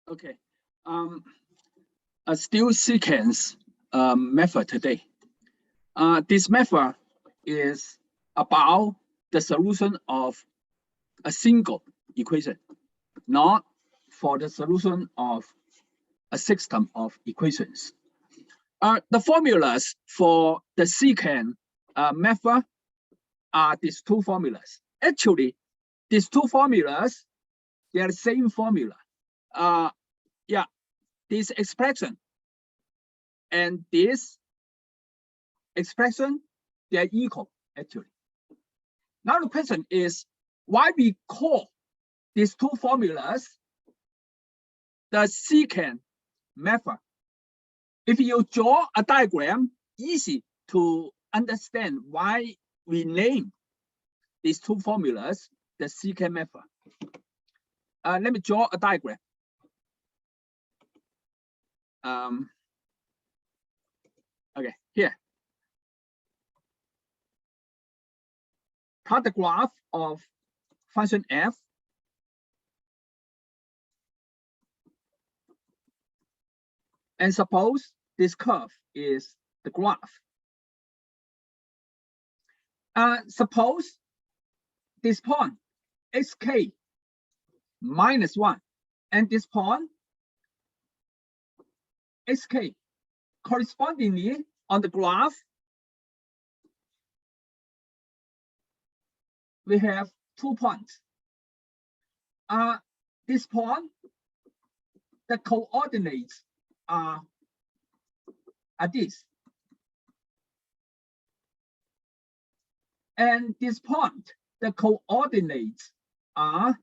Okay. Still secant method today. This method is about the solution of a single equation, not for the solution of a system of equations. The formulas for the secant method are these two formulas. Actually, these two formulas, they are the same formula. Yeah, this expression and this expression, they are equal actually. Now the question is why we call these two formulas the secant method. If you draw a diagram, easy to understand why we name these two formulas the secant method. Let me draw a diagram. Okay, here. Plot the graph of function f. And suppose this curve is the graph. Suppose this point xk minus 1 and this point xk correspondingly on the graph we have 2 points. This point, the coordinates are this. And this point, the coordinates are.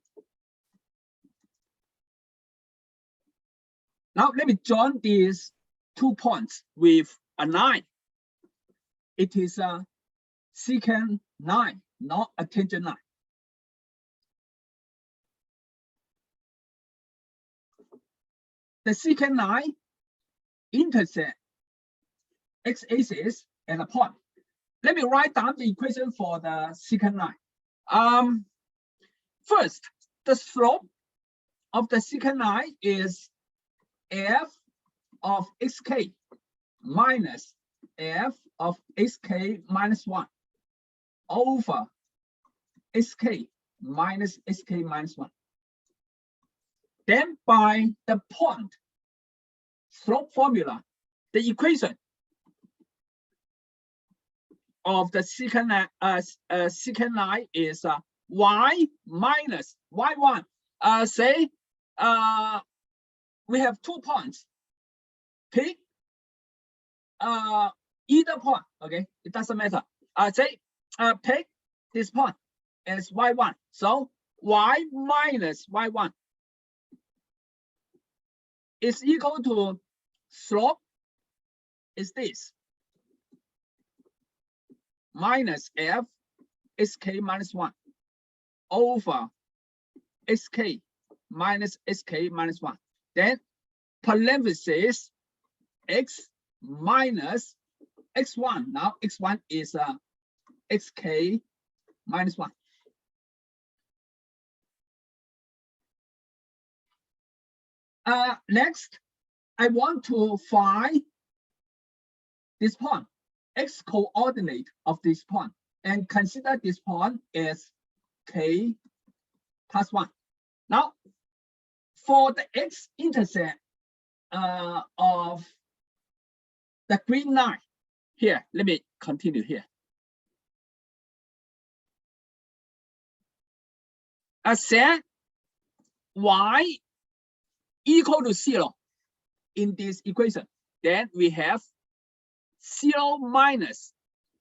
Now let me join these 2 points with a line. It is a secant line, not a tangent line. The secant line intersect x-axis and a point. Let me write down the equation for the secant line. First, the slope of the secant line is f of xk minus f of xk minus 1 over xk minus xk minus 1. Then by the point slope formula, the equation of the secant line is y minus y1. Say we have 2 points. Pick either point. Okay, it doesn't matter. Say pick this point as y1. So y minus y1 is equal to slope is this minus f xk minus 1 over xk minus xk minus 1. Then parenthesis x minus x1. Now x1 is xk minus 1. Next, I want to find this point, x coordinate of this point, and consider this point as k plus 1. Now, for the x-intercept of the green line, here, let me continue here. I said y equal to 0 in this equation. Then we have 0 minus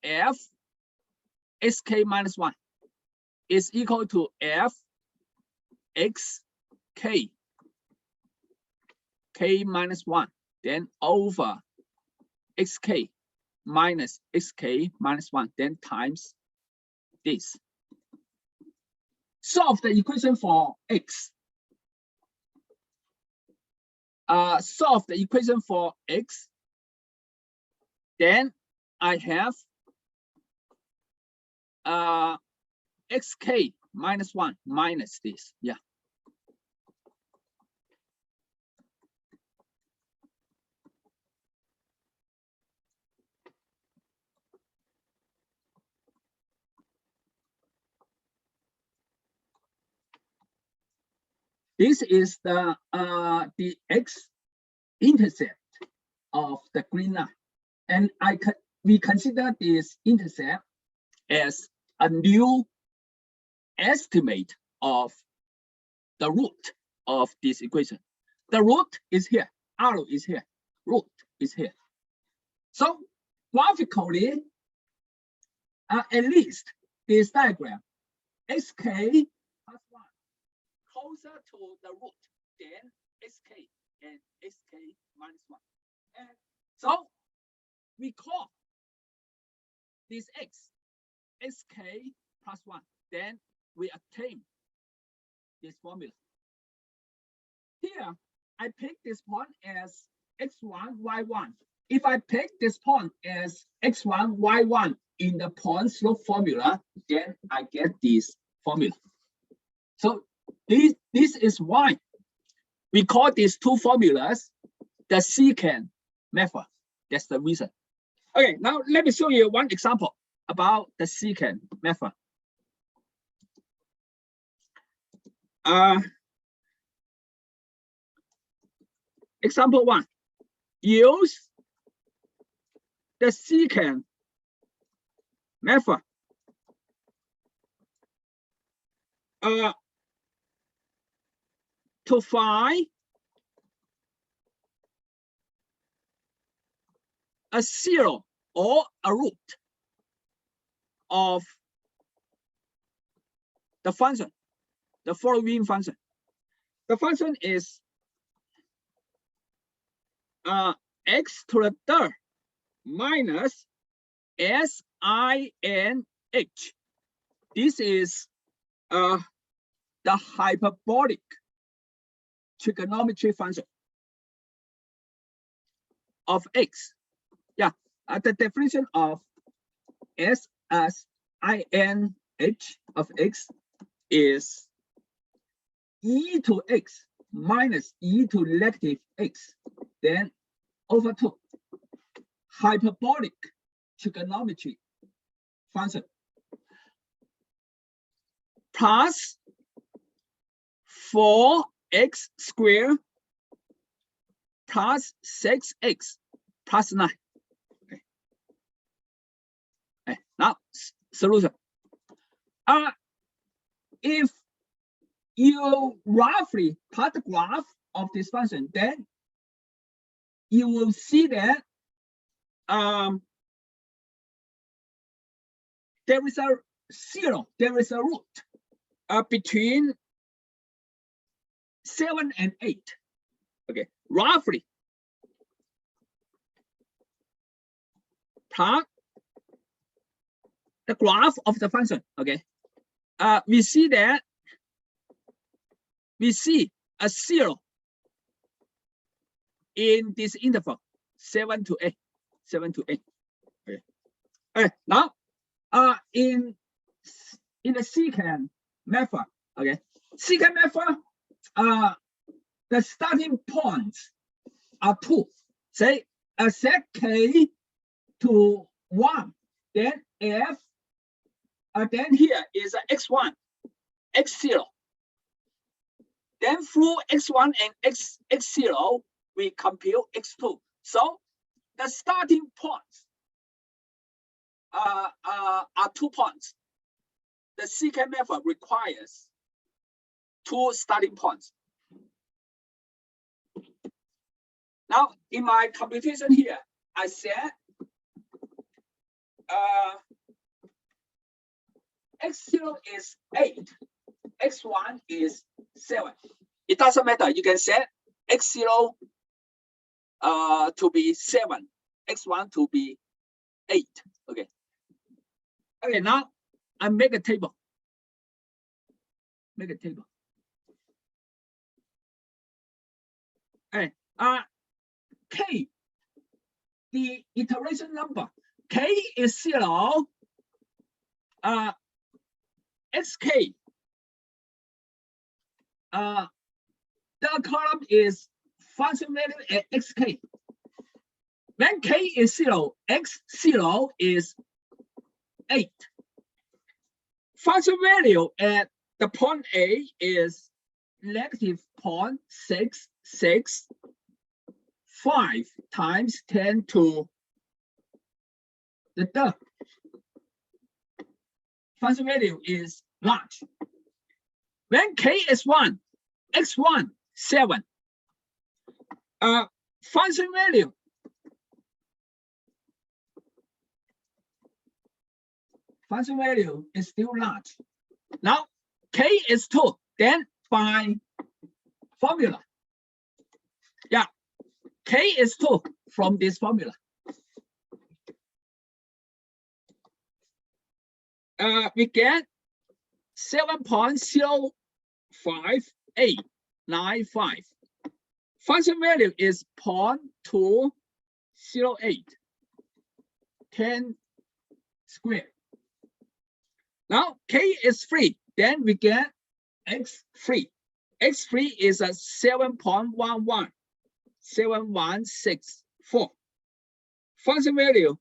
f xk minus 1 is equal to f xk k minus 1, then over xk minus xk minus 1, then times this. Solve the equation for x. Solve the equation for x. Then I have xk minus 1 minus this. Yeah. This is the x-intercept of the green line, and we consider this intercept as a new estimate of the root of this equation. The root is here, arrow is here, root is here. So graphically, at least this diagram, xk plus 1 closer to the root than xk and xk minus 1. And so we call this xk plus 1. Then we obtain this formula. Here, I pick this point as x1, y1. If I pick this point as x1, y1 in the point slope formula, then I get this formula. So this is why we call these two formulas the secant method. That's the reason. Okay, now let me show you one example about the secant method. Example 1. Use the secant method to find a zero or a root of the function, the following function. The function is x to the third minus sin h. This is the hyperbolic trigonometry function of x. Yeah, the definition of s as sin h of x is e to x minus e to negative x, then over 2 hyperbolic trigonometry function plus 4x squared plus 6x plus 9. Okay. Now solution. If you roughly plot the graph of this function, then you will see that there is a zero, there is a root between 7 and 8. Okay, roughly plot the graph of the function. Okay, we see that we see a zero in this interval 7 to 8, 7 to 8. Okay. Okay. Now, in the secant method, okay, secant method, the starting points are 2. Say set k to 1, then f, then here is x1, x0. Then through x1 and x0, we compute x2. So the starting points are 2 points. The secant method requires 2 starting points. Now, in my computation here, I said x0 is 8, x1 is 7. It doesn't matter. You can set x0 to be 7, x1 to be 8. Okay. Okay, now I make a table. Make a table. Okay. K, the iteration number. K is 0. Xk. The column is function value at xk. When k is 0, x0 is 8. Function value at the point A is negative 0.665 times 10 to the third. Function value is large. When k is 1, x1, 7. Function value is still large. Now k is 2, then by formula. Yeah, k is 2 from this formula. We get 7.05895. Function value is 0.208. 10 squared. Now k is 3, then we get x3. x3 is a 7.11. 7164. Function value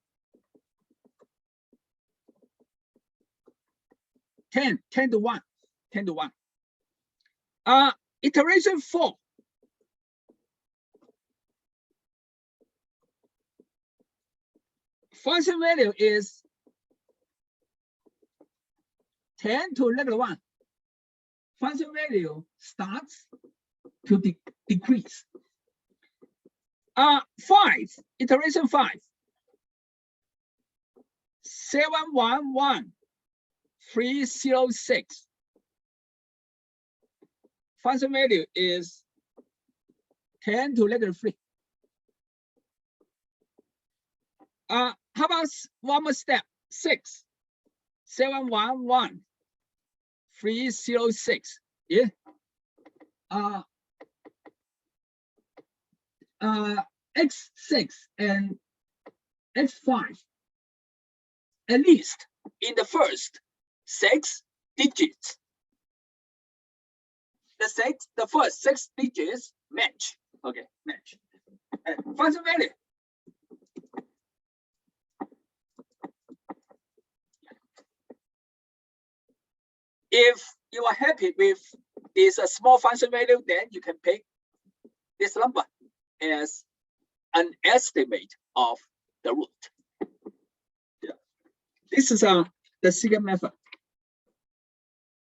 10 to 1. 10 to 1. Iteration 4. Function value is 10 to negative 1. Function value starts to decrease. 5, iteration 5. 711306. Function value is 10 to negative 3. How about one more step? 6. 711306. Yeah. X6 and X5, at least in the first 6 digits. The first 6 digits match. Okay, match. And function value. If you are happy with this small function value, then you can pick this number as an estimate of the root. Yeah. This is the secant method.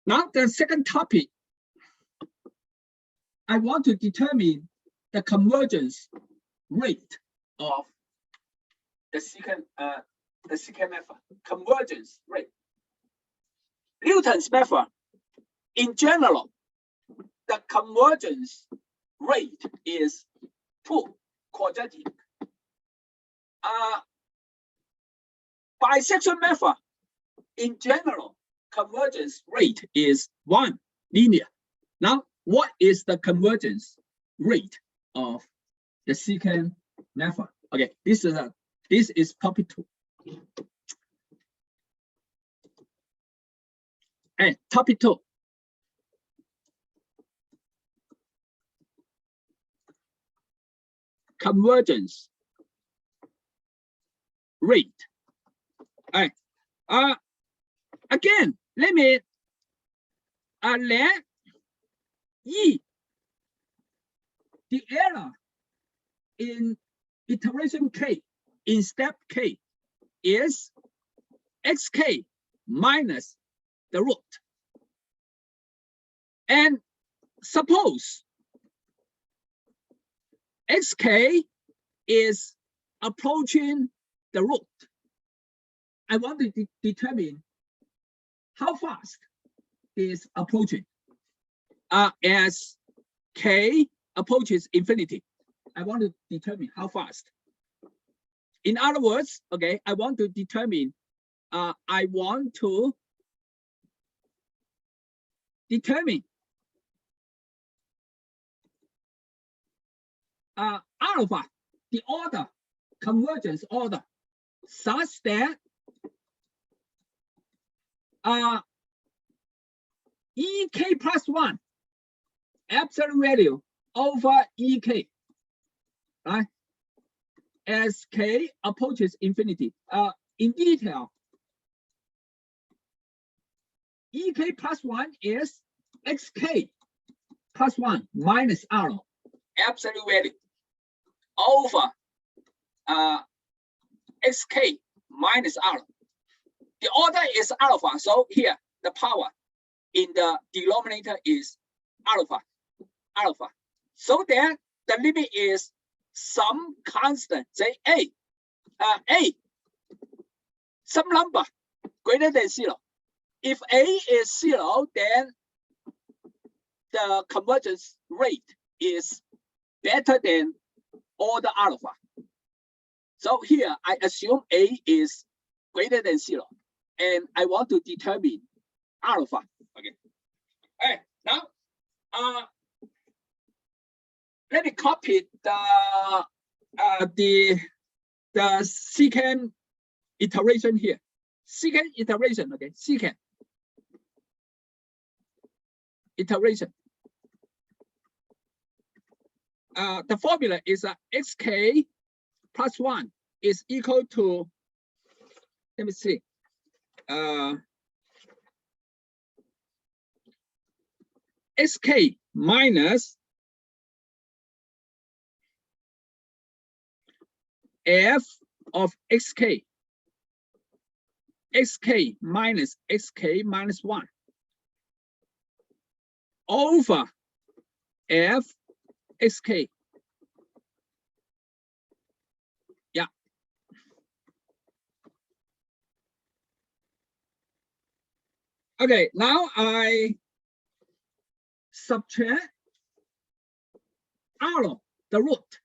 Now the second topic, I want to determine the convergence rate of the secant method. Convergence rate. Newton's method, in general, the convergence rate is 2 quadratic. Bisection method, in general, convergence rate is 1 linear. Now, what is the convergence rate of the secant method? Okay, this is topic 2. And topic 2. Convergence rate. All right. Again, let me let E, the error in iteration K, in step K, is xk minus the root. And suppose xk is approaching the root. I want to determine how fast it is approaching. As k approaches infinity, I want to determine how fast. In other words, okay, I want to determine, alpha, the order, convergence order, such that ek plus 1 absolute value over ek, right? As k approaches infinity. In detail, ek plus 1 is xk plus 1 minus R absolute value over xk minus R. The order is alpha, so here the power in the denominator is alpha. So then the limit is some constant, say a, some number greater than 0. If a is 0, then the convergence rate is better than order alpha. So here I assume a is greater than 0, and I want to determine alpha. Okay. All right. Now, let me copy the secant iteration here. Secant iteration. Okay. Secant iteration. The formula is xk plus 1 is equal to, let me see, xk minus f of xk, xk minus xk minus 1 over f xk. Yeah. Okay, now I subtract R, the root,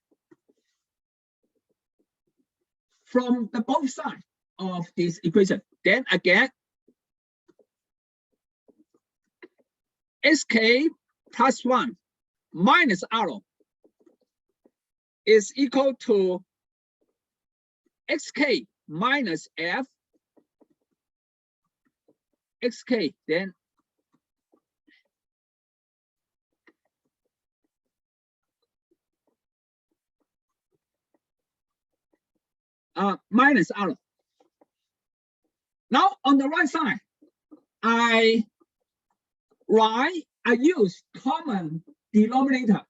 from the both sides of this equation. Then again, xk plus 1 minus R is equal to xk minus f xk, then minus R. Now on the right side, I use common denominator.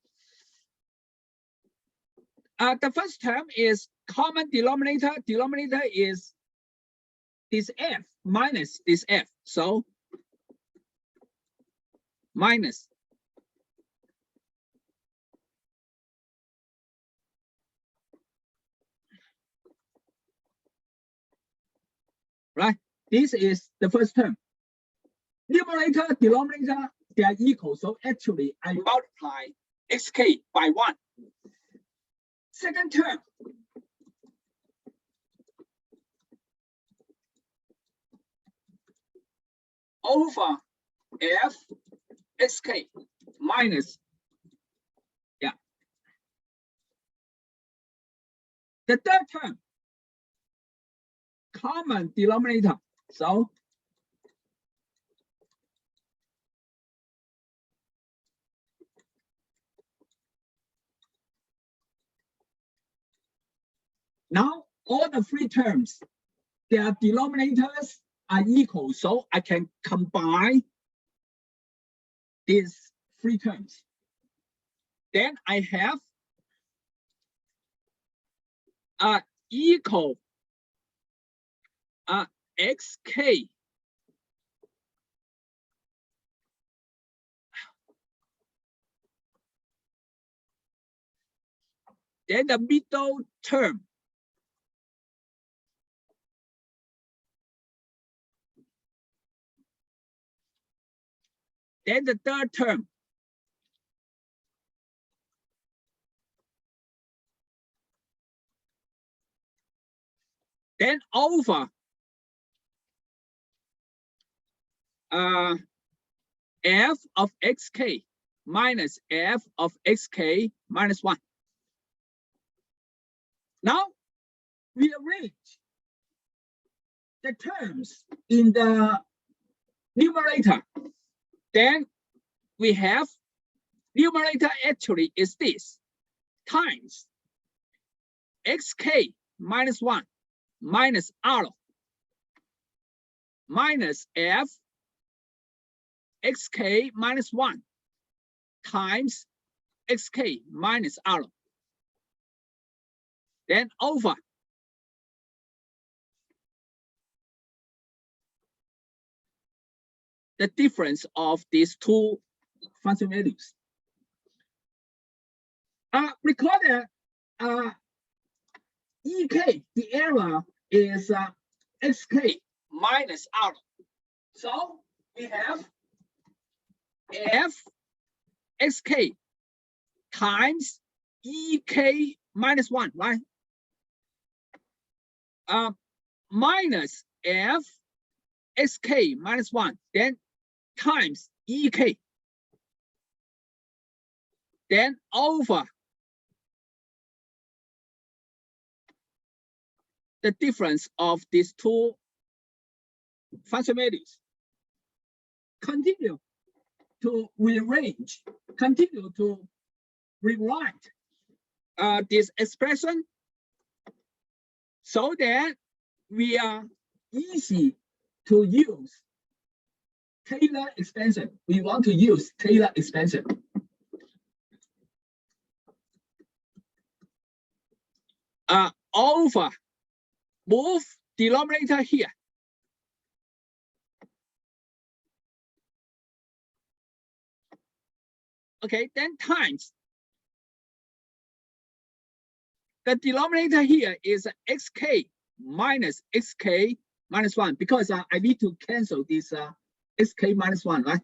The first term is common denominator. Denominator is this f minus this f. So minus right. This is the first term. Numerator, denominator, they are equal. So actually, I multiply xk by 1. Second term, over f xk minus, yeah. The third term, common denominator. So now all the three terms, their denominators are equal. So I can combine these three terms. Then I have equal xk then the middle term, then the third term, then over f of xk minus f of xk minus 1. Now we arrange the terms in the numerator. Then we have numerator actually is this times xk minus 1 minus R minus f xk minus 1 times xk minus r. Then over the difference of these two function values. Recall that ek, the error is xk minus r. So we have f xk times ek minus 1, right? Minus f xk minus 1, then times ek, then over the difference of these two function values. Continue to rearrange, continue to rewrite this expression so that we are easy to use Taylor expansion. We want to use Taylor expansion. Over, move denominator here. Okay, then times. The denominator here is xk minus 1 because I need to cancel this xk minus 1, right?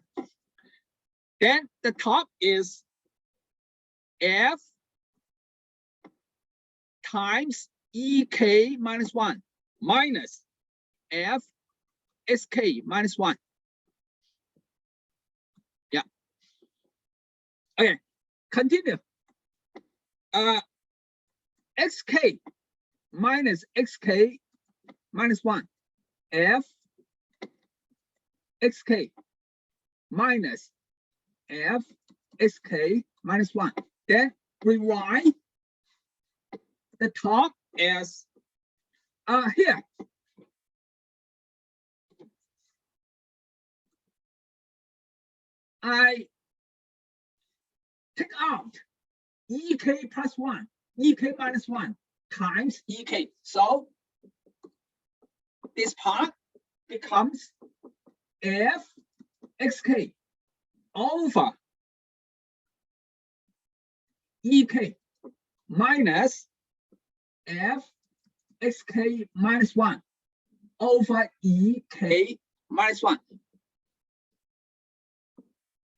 Then the top is f times ek minus 1 minus f sk minus 1. Yeah. Okay, continue. Xk minus xk minus 1, f xk minus f sk minus 1. Then rewrite the top as here. I take out ek plus 1, ek minus 1 times ek. So this part becomes f xk over ek minus f xk minus 1 over ek minus 1.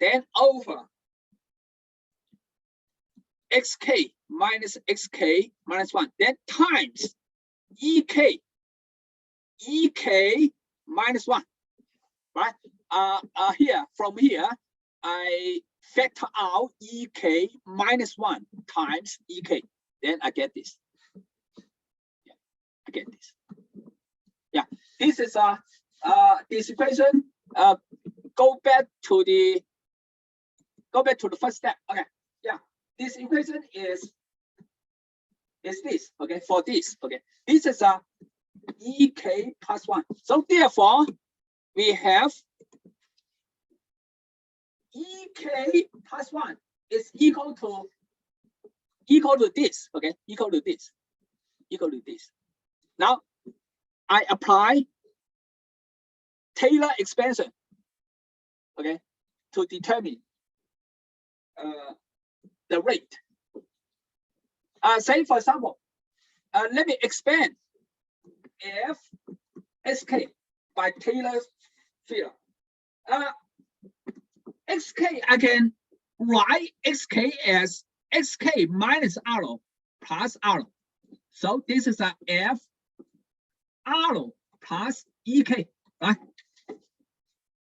Then over xk minus 1. Then times ek minus 1. Right? Here, from here, I factor out ek minus 1 times ek. Then I get this. Yeah, I get this. Yeah, this is this equation. Go back to the first step. Okay. Yeah, this equation is this. Okay, for this. Okay, this is ek plus 1. So therefore, we have ek plus 1 is equal to this. Okay, equal to this. Now I apply Taylor expansion. Okay, to determine the rate. Say for example, let me expand f sk by Taylor's theorem. Xk, I can write xk as xk minus r plus r. So this is a f r plus ek, right?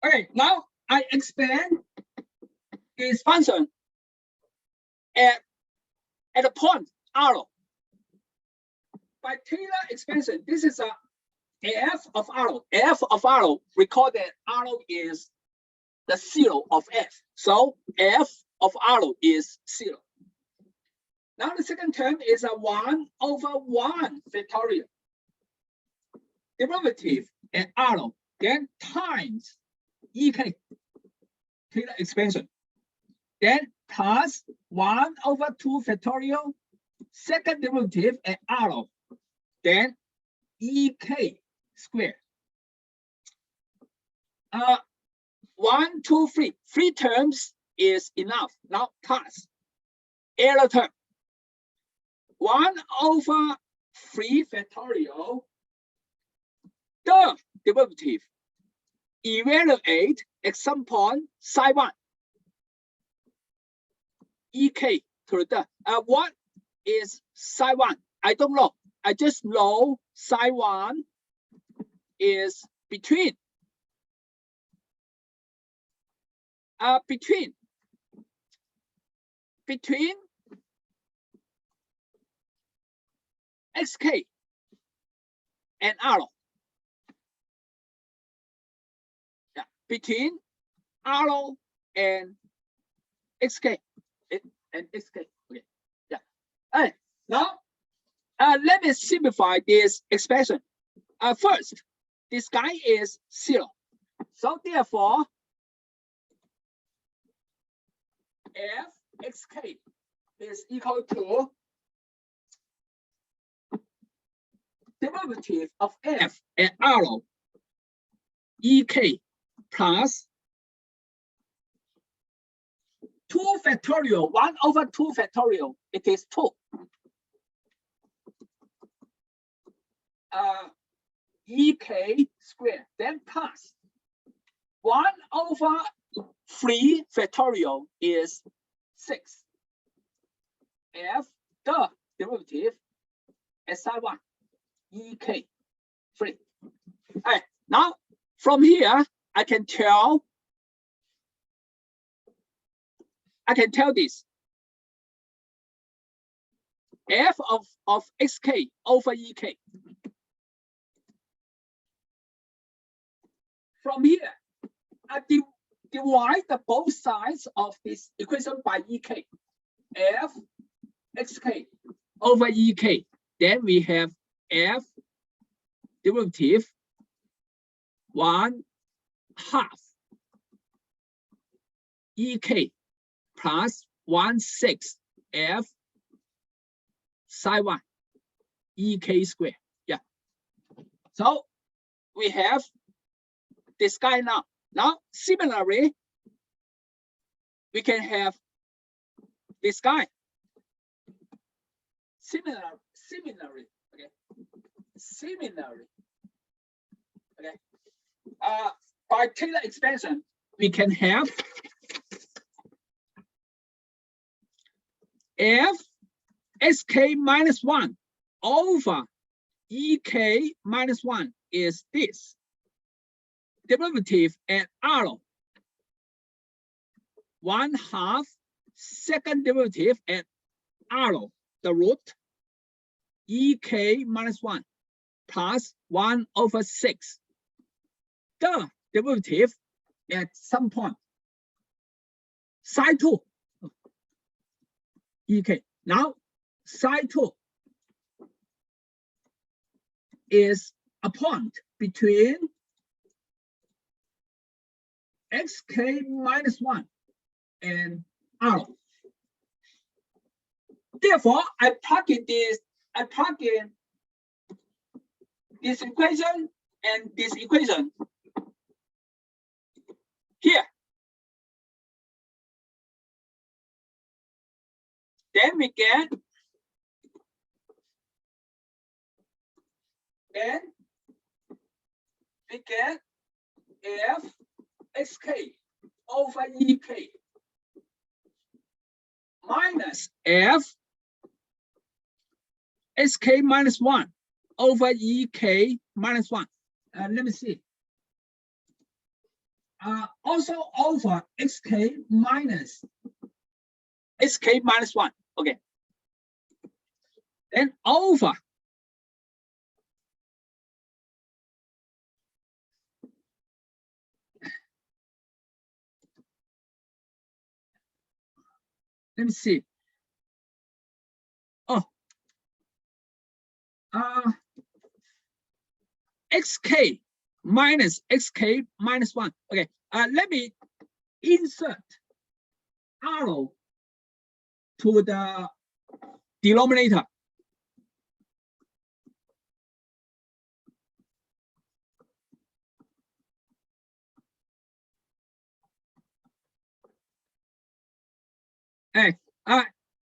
Okay, now I expand this function at a point r. By Taylor expansion, this is a f of r. F of r, recall that r is the 0 of f. So f of r is 0. Now the second term is a 1 over 1 factorial. Derivative at r, then times ek, Taylor expansion. then plus 1 over 2 factorial, second derivative and arrow, then EK squared. 1, 2, 3. 3 terms is enough. Now plus error term. 1 over 3 factorial, the derivative, evaluate at some point psi 1. EK to the what is psi 1? I don't know. I just know psi 1 is between xk and arrow. Yeah, between arrow and xk and xk. Okay. Yeah. All right. Now, let me simplify this expression. First, this guy is 0. So therefore, fxk is equal to derivative of f and arrow ek plus 2 factorial, 1 over 2 factorial, it is 2. EK squared, then plus 1 over 3 factorial is 6. F the derivative as psi 1 EK 3. All right, now from here I can tell this f of xk over ek. From here, I divide both sides of this equation by ek. F xk over ek. Then we have f derivative 1/2 ek plus 1/6 f psi 1 ek squared. Yeah. So we have this guy now. Now, similarly, we can have this guy. Similarly, okay. Similarly, okay. By Taylor expansion, we can have f sk minus 1 over ek minus 1 is this derivative and arrow 1/2 second derivative and arrow the root ek minus 1 plus 1 over 6 the derivative at some point psi 2 ek. Now psi 2 is a point between xk minus 1 and arrow. Therefore, I plug in this equation and this equation here. Then we get f xk over ek minus f sk minus 1 over ek minus 1. Let me see. Also over xk minus 1. Okay. Then over let me see. Oh, xk minus 1. Okay, let me insert R to the denominator. And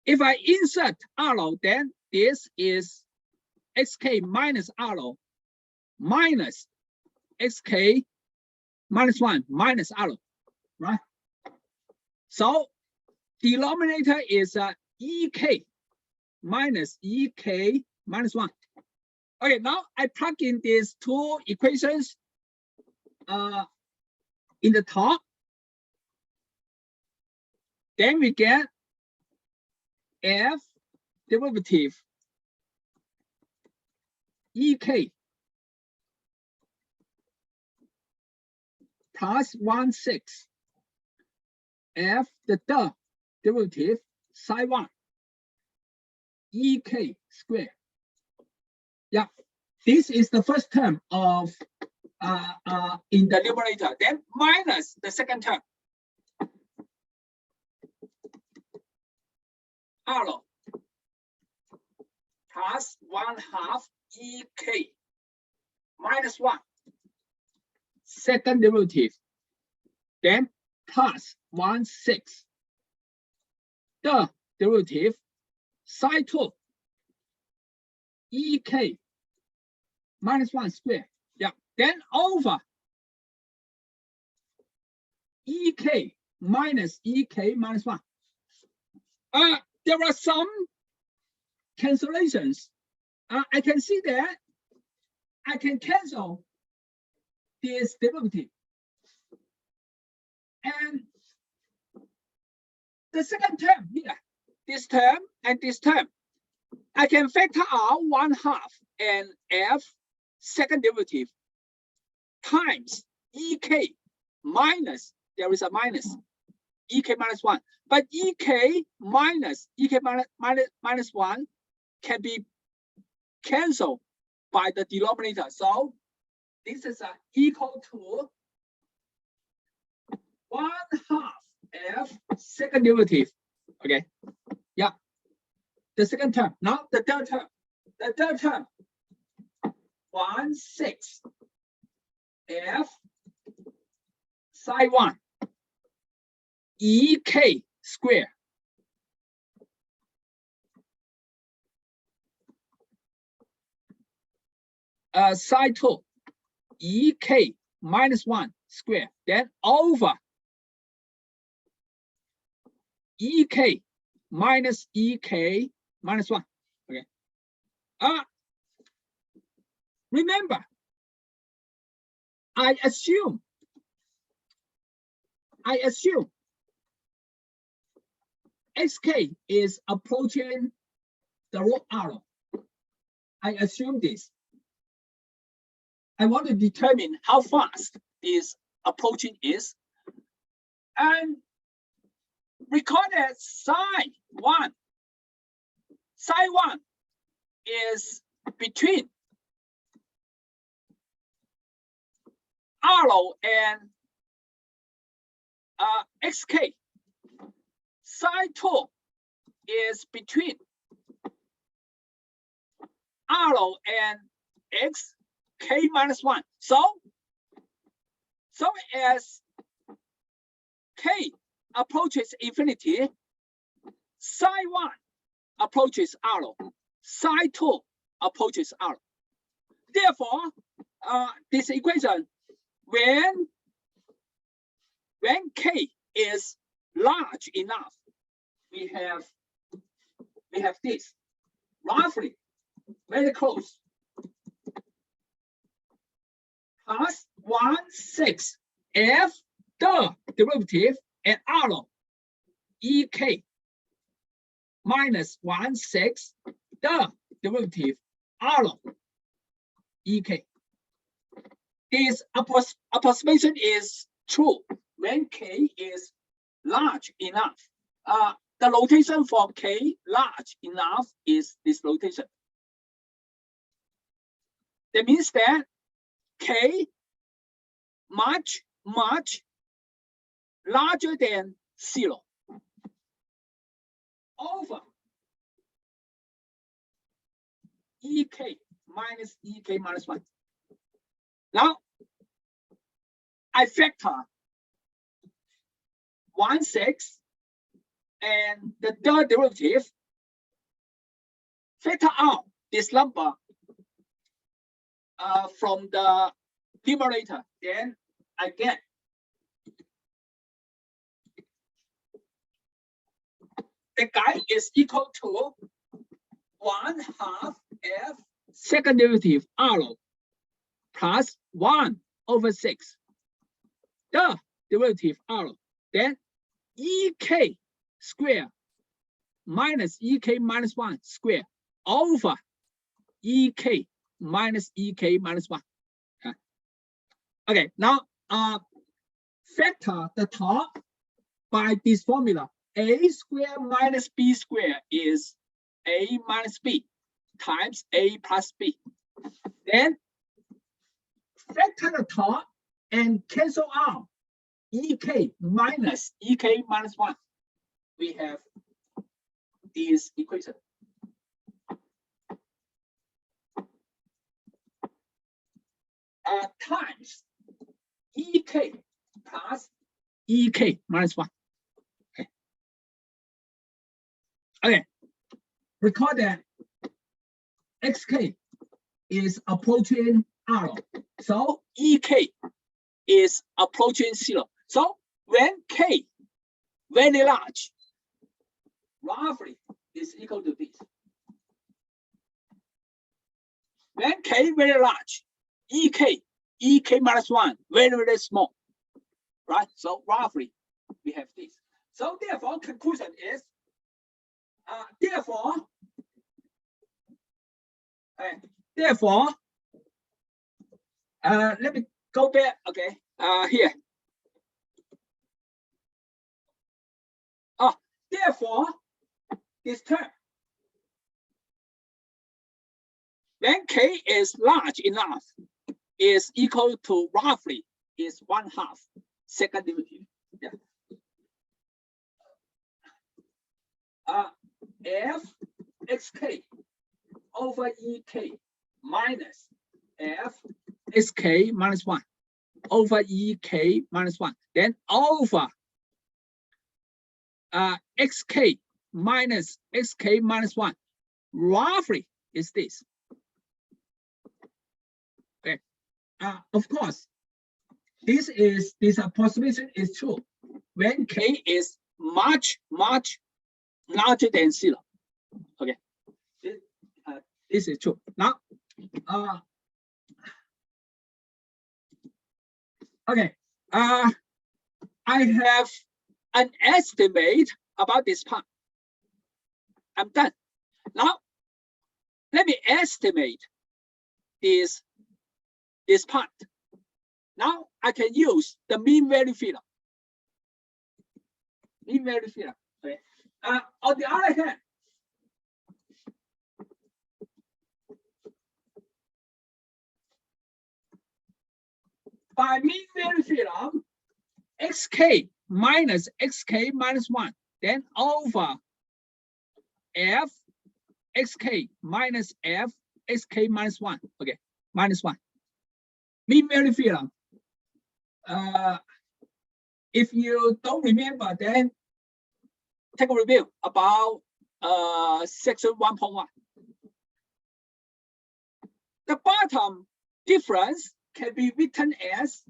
if I insert R, then this is xk minus R minus xk minus 1 minus R, right? So denominator is ek minus ek minus 1. Okay, now I plug in these two equations in the top. Then we get f derivative ek plus 1/6 f the derivative psi 1 ek squared. Yeah, this is the first term of in the numerator. Then minus the second term. R plus 1/2 ek minus 1 second derivative, then plus 1/6 the derivative psi 2 ek minus 1 squared. Yeah, then over ek minus 1. There are some cancellations. I can see that I can cancel this derivative. And the second term here, this term and this term, I can factor out 1/2 and f second derivative times ek minus, there is a minus, ek minus 1. But ek minus 1 can be cancelled by the denominator. So this is equal to 1/2 f second derivative. Okay. Yeah. The second term. Now the third term. The third term. 1/6 f psi 1 ek squared psi 2 ek minus 1 squared, then over ek minus 1. Okay. Remember, I assume xk is approaching the root arrow. I assume this. I want to determine how fast this approaching is. And recall that psi 1 is between arrow and xk. Psi 2 is between arrow and xk minus 1. So as k approaches infinity, psi 1 approaches arrow, psi 2 approaches arrow. Therefore, this equation, when k is large enough, we have this roughly very close, plus 1/6 f the derivative and arrow ek minus 1/6 the derivative arrow ek. This approximation is true when k is large enough. The notation for k large enough is this notation. That means that k much larger than 0. over EK minus EK minus 1. Now, I factor 1/6 and the third derivative, factor out this number from the numerator, then I get the guy is equal to 1/2 f second derivative r plus 1/6 the derivative r, then ek square minus ek minus 1 square over ek minus ek minus 1. Okay, now factor the top by this formula. A square minus b square is a minus b times a plus b. Then factor the top and cancel out ek minus ek minus 1. We have this equation. Times ek plus ek minus 1. Okay, recall that xk is approaching r, so ek is approaching 0. So when k very large, roughly is equal to this. When k very large, ek minus 1 very small, right? So roughly we have this. So therefore conclusion is therefore let me go back. Okay, here. Therefore this term, when k is large enough, is equal to roughly is 1/2 second derivative. Yeah. F xk over ek minus f xk minus 1 over ek minus 1, then over xk minus xk minus 1, roughly is this. Okay. Of course, this approximation is true when k is much larger than 0. Okay, this is true. Now, okay, I have an estimate about this part. I'm done. Now, let me estimate this part. Now I can use the mean value theorem. Mean value theorem. Okay. On the other hand, by mean value theorem, xk minus xk minus 1, then over f xk minus f xk minus 1. Okay, minus 1. Mean value theorem. If you don't remember, then take a review about section 1.1. The bottom difference can be written as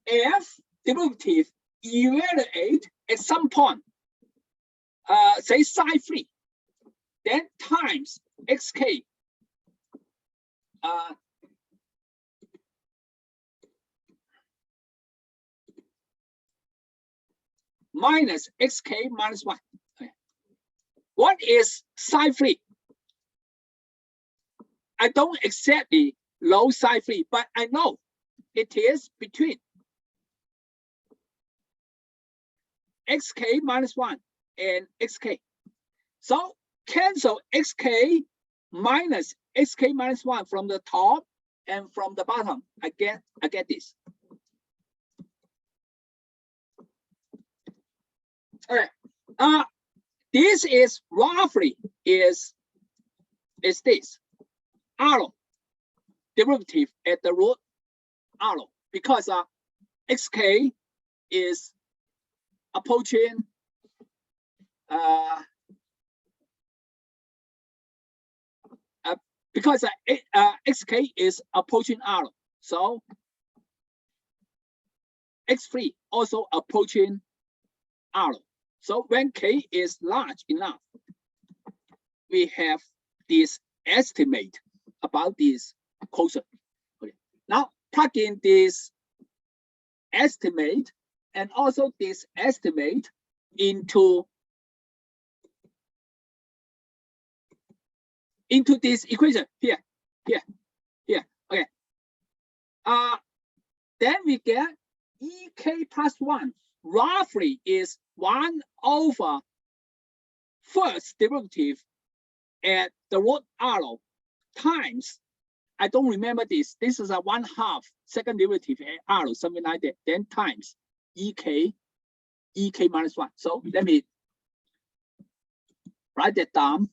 f derivative evaluate at some point, say psi 3, then times xk minus xk minus 1. What is psi 3? I don't exactly know psi 3, but I know it is between xk minus 1 and xk. So cancel xk minus xk minus 1 from the top and from the bottom, I get this. All right. This is roughly is this arrow derivative at the root arrow, because xk is approaching because xk is approaching arrow, so x3 also approaching arrow. So when k is large enough, we have this estimate about this quotient. Okay. Now plug in this estimate and also this estimate into this equation here. Okay. Then we get ek plus 1 roughly is 1 over first derivative at the root arrow times, I don't remember this. This is a 1/2 second derivative at arrow, something like that. Then times ek minus 1. So let me write that down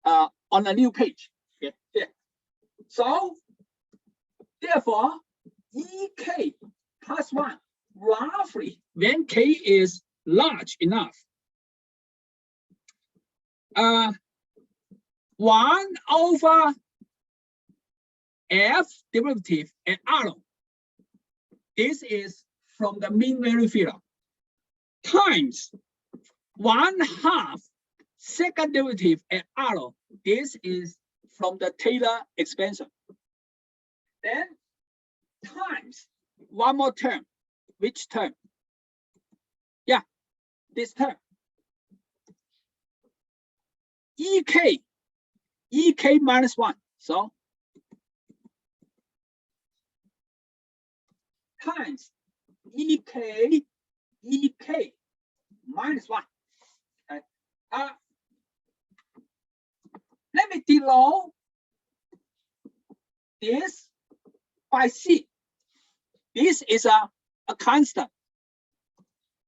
on a new page. Okay. Yeah. So therefore, ek plus 1 roughly, when k is large enough, 1 over f derivative at arrow. This is from the mean value theorem times 1/2 second derivative at arrow. This is from the Taylor expansion. Then times one more term. Which term? Yeah, this term. ek minus 1. So times ek minus 1. Okay. Let me denote this by c. This is a constant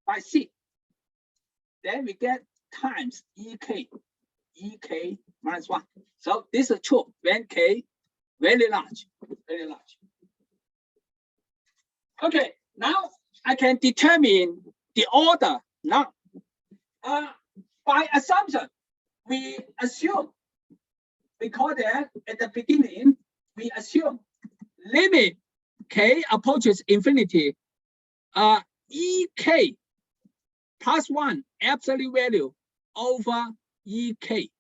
by c. Then we get times ek minus 1. So this is true when k very large. Okay, now I can determine the order. Now, by assumption, we call that at the beginning, we assume limit k approaches infinity, ek plus 1 absolute value over ek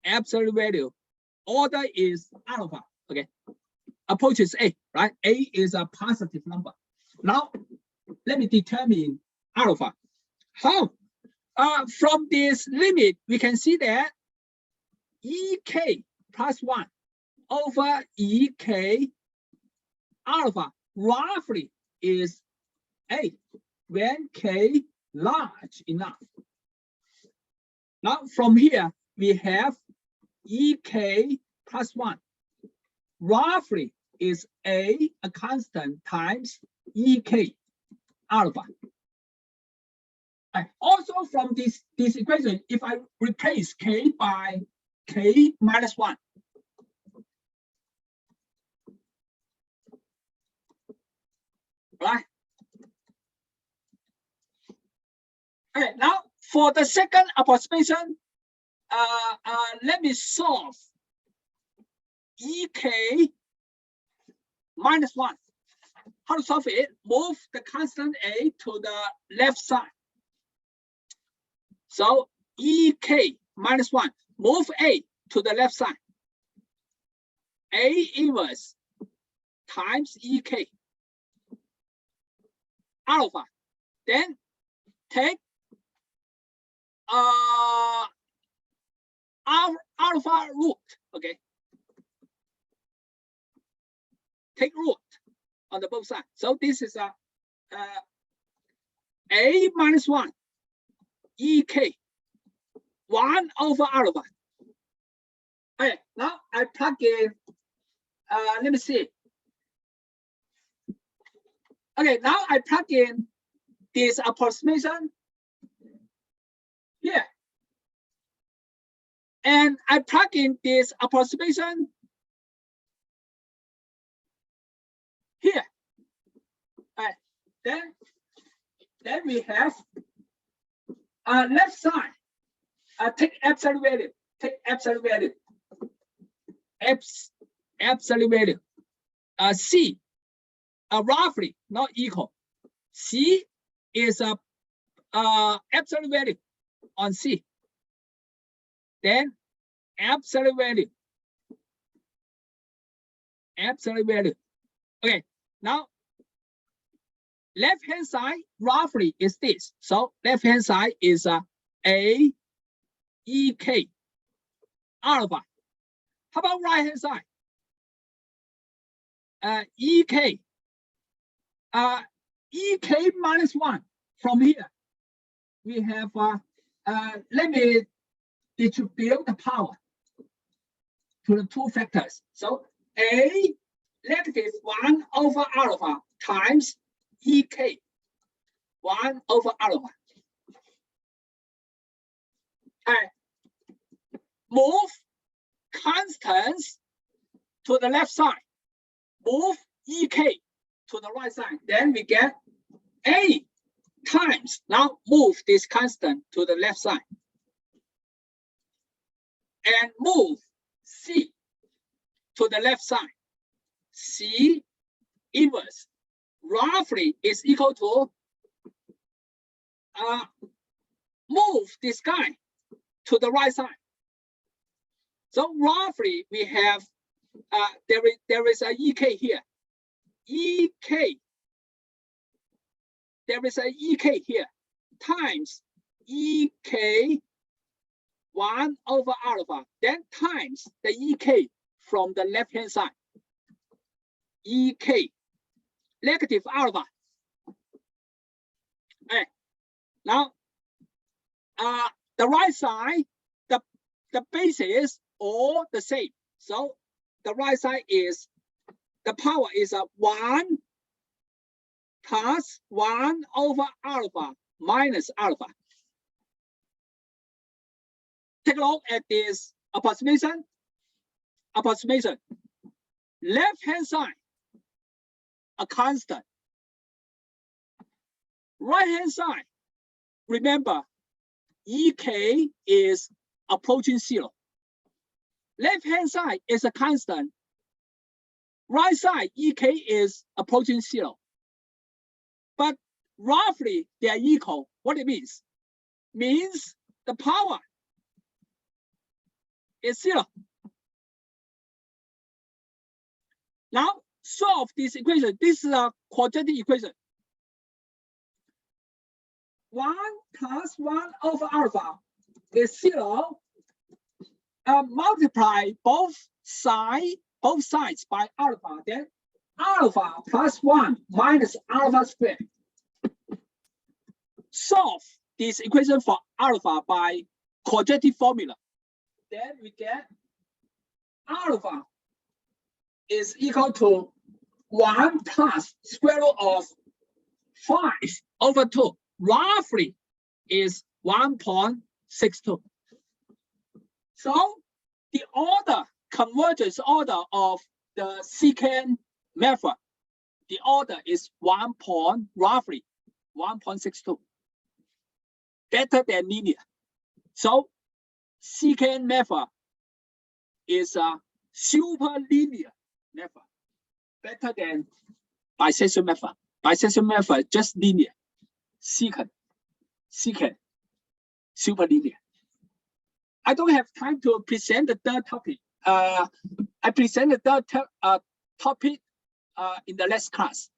absolute value. Order is alpha. Okay, approaches a, right? A is a positive number. Now, let me determine alpha. How? From this limit, we can see that ek plus 1 over ek alpha roughly is a when k large enough. Now, from here, we have ek plus 1 roughly is a constant times ek alpha. And also from this equation, if I replace k by k minus 1, right? Okay, now for the second approximation, let me solve ek minus 1. How to solve it? Move the constant a to the left side. So ek minus 1, move a to the left side. A inverse times ek alpha. Then take alpha root. Okay. Take root on the both sides. So this is a minus 1 ek 1 over alpha. Okay, now I plug in let me see. Okay, now I plug in this approximation here. And I plug in this approximation here. Then we have left side. Take absolute value. Take absolute value. Absolute value. C. Roughly not equal. C is a absolute value on C. Then absolute value. Absolute value. Okay, now left hand side roughly is this. So left hand side is A E K alpha. How about right hand side? E K minus 1 from here. We have let me distribute the power to the two factors. So A negative 1 over alpha times EK 1 over alpha. Move constants to the left side. Move EK to the right side. Then we get A times. Now move this constant to the left side. And move C to the left side. C inverse roughly is equal to move this guy to the right side. So roughly we have there is a EK here. EK. There is a EK here times EK 1 over alpha, then times the EK from the left hand side. EK negative alpha. Now the right side, the bases all the same. So the right side is the power is 1 plus 1 over alpha minus alpha. Take a look at this approximation. Left hand side, a constant. Right hand side, remember, EK is approaching 0. Left hand side is a constant. Right side, EK is approaching 0. But roughly they are equal. What it means? Means the power is 0. Now solve this equation. This is a quadratic equation. 1 plus 1 over alpha is 0. Multiply both sides by alpha. Then alpha plus 1 minus alpha squared. Solve this equation for alpha by quadratic formula. Then we get alpha is equal to 1 plus square root of 5 over 2. Roughly is 1.62. So the order, convergence order of the secant method, the order is roughly 1.62. Better than linear. So secant method is a super linear method. Better than bisection method. Bisection method just linear. Secant, super linear. I don't have time to present the third topic. I present the third topic in the next class.